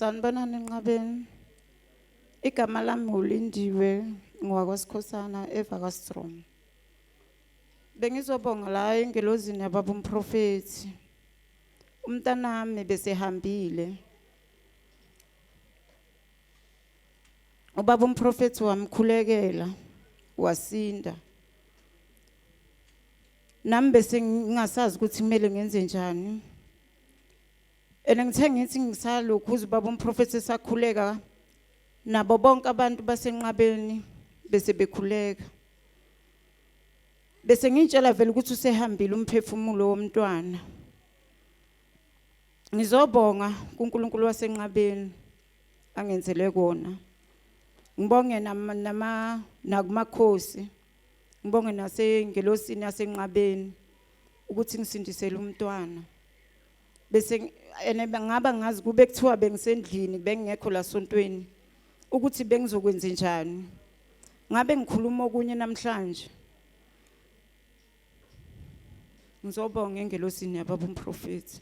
Sanibonani enqabeni. Igama lami uLindiwe ngwakwaSikhosana eVakastrom. Bengizobonga la engelozini yababa umprofeti. Umntanami besehambile. Ubaba umprofeti wamkhulekela wasinda. Nami bese ngingasazi ukuthi kumele ngenze njani. Ngithe ngithi ngisalokhu ubaba umprofeti esakhuleka nabo bonke abantu basenqabeni bese bekhuleka. Bese ngitshela vele ukuthi usehambile umphefumulo womntwana. Ngizobonga kuNkulunkulu wasenqabeni angenzele kona. Ngibonge nakumakhosi. Ngibonge nasengelosini yasenqabeni ukuthi ngisindisele umntwana. Bese ngaba ngazi kube kuthiwa bengisendlini bengekho la sontweni ukuthi bengizokwenza njani. Ngabe ngikhuluma okunye namhlanje. Ngizobonga engelosini yababa umprofeti.